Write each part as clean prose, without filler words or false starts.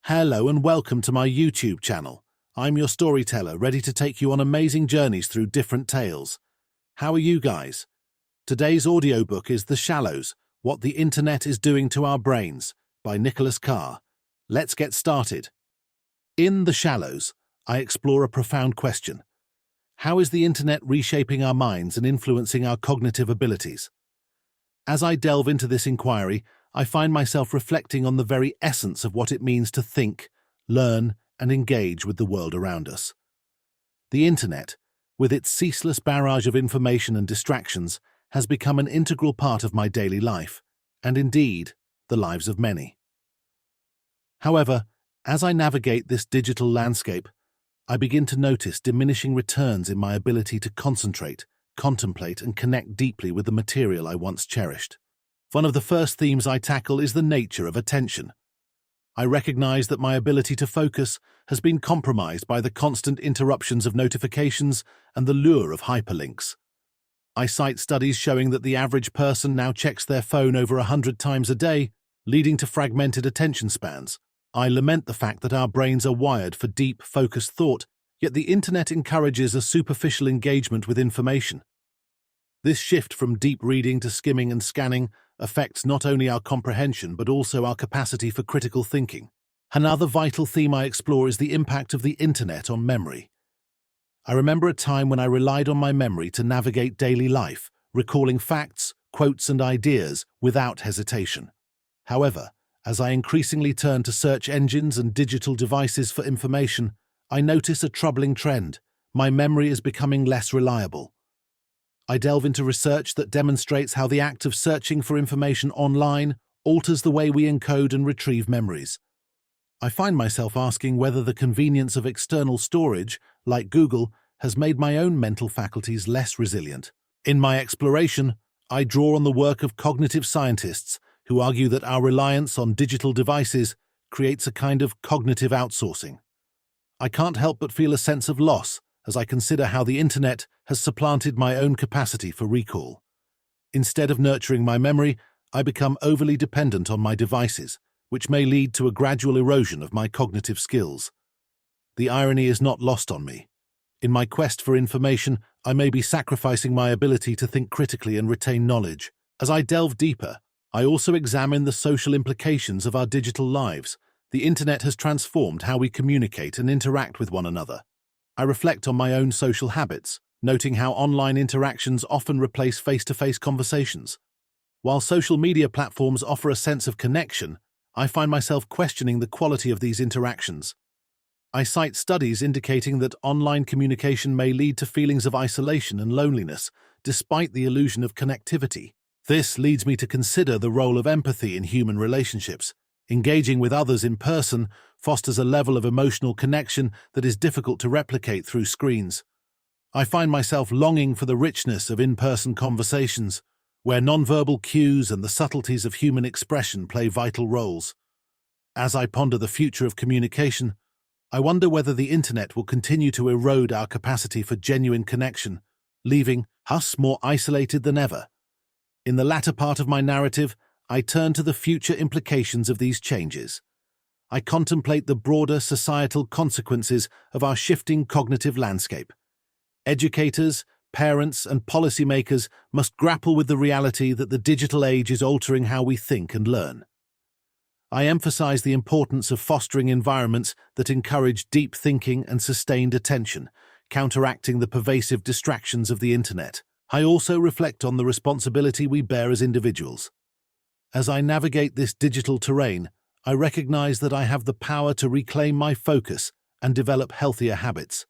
Hello and welcome to my YouTube channel. I'm your storyteller, ready to take you on amazing journeys through different tales. How are you guys? Today's audiobook is The Shallows, What the Internet is Doing to Our Brains by Nicholas Carr. Let's get started. In The Shallows, I explore a profound question. How is the internet reshaping our minds and influencing our cognitive abilities? As I delve into this inquiry, I find myself reflecting on the very essence of what it means to think, learn, and engage with the world around us. The internet, with its ceaseless barrage of information and distractions, has become an integral part of my daily life, and indeed, the lives of many. However, as I navigate this digital landscape, I begin to notice diminishing returns in my ability to concentrate, contemplate, and connect deeply with the material I once cherished. One of the first themes I tackle is the nature of attention. I recognize that my ability to focus has been compromised by the constant interruptions of notifications and the lure of hyperlinks. I cite studies showing that the average person now checks their phone over 100 times a day, leading to fragmented attention spans. I lament the fact that our brains are wired for deep, focused thought, yet the internet encourages a superficial engagement with information. This shift from deep reading to skimming and scanning affects not only our comprehension but also our capacity for critical thinking. Another vital theme I explore is the impact of the internet on memory. I remember a time when I relied on my memory to navigate daily life, recalling facts, quotes, and ideas without hesitation. However, as I increasingly turn to search engines and digital devices for information, I notice a troubling trend. My memory is becoming less reliable. I delve into research that demonstrates how the act of searching for information online alters the way we encode and retrieve memories. I find myself asking whether the convenience of external storage, like Google, has made my own mental faculties less resilient. In my exploration, I draw on the work of cognitive scientists who argue that our reliance on digital devices creates a kind of cognitive outsourcing. I can't help but feel a sense of loss as I consider how the internet has supplanted my own capacity for recall. Instead of nurturing my memory, I become overly dependent on my devices, which may lead to a gradual erosion of my cognitive skills. The irony is not lost on me. In my quest for information, I may be sacrificing my ability to think critically and retain knowledge. As I delve deeper, I also examine the social implications of our digital lives. The internet has transformed how we communicate and interact with one another. I reflect on my own social habits, noting how online interactions often replace face-to-face conversations. While social media platforms offer a sense of connection, I find myself questioning the quality of these interactions. I cite studies indicating that online communication may lead to feelings of isolation and loneliness, despite the illusion of connectivity. This leads me to consider the role of empathy in human relationships. Engaging with others in person fosters a level of emotional connection that is difficult to replicate through screens. I find myself longing for the richness of in-person conversations, where nonverbal cues and the subtleties of human expression play vital roles. As I ponder the future of communication, I wonder whether the internet will continue to erode our capacity for genuine connection, leaving us more isolated than ever. In the latter part of my narrative, I turn to the future implications of these changes. I contemplate the broader societal consequences of our shifting cognitive landscape. Educators, parents, and policymakers must grapple with the reality that the digital age is altering how we think and learn. I emphasize the importance of fostering environments that encourage deep thinking and sustained attention, counteracting the pervasive distractions of the internet. I also reflect on the responsibility we bear as individuals. As I navigate this digital terrain, I recognize that I have the power to reclaim my focus and develop healthier habits.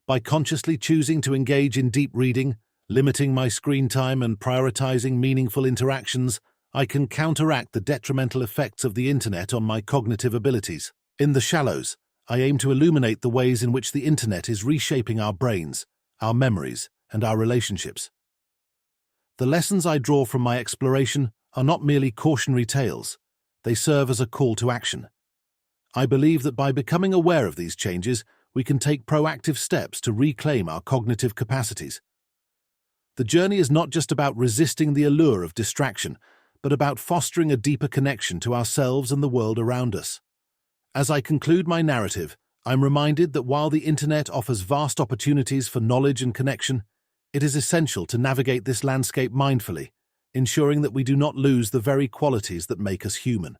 By consciously choosing to engage in deep reading, limiting my screen time, and prioritizing meaningful interactions, I can counteract the detrimental effects of the internet on my cognitive abilities. In The Shallows, I aim to illuminate the ways in which the internet is reshaping our brains, our memories, and our relationships. The lessons I draw from my exploration are not merely cautionary tales. They serve as a call to action. I believe that by becoming aware of these changes, we can take proactive steps to reclaim our cognitive capacities. The journey is not just about resisting the allure of distraction, but about fostering a deeper connection to ourselves and the world around us. As I conclude my narrative, I'm reminded that while the internet offers vast opportunities for knowledge and connection, it is essential to navigate this landscape mindfully, ensuring that we do not lose the very qualities that make us human.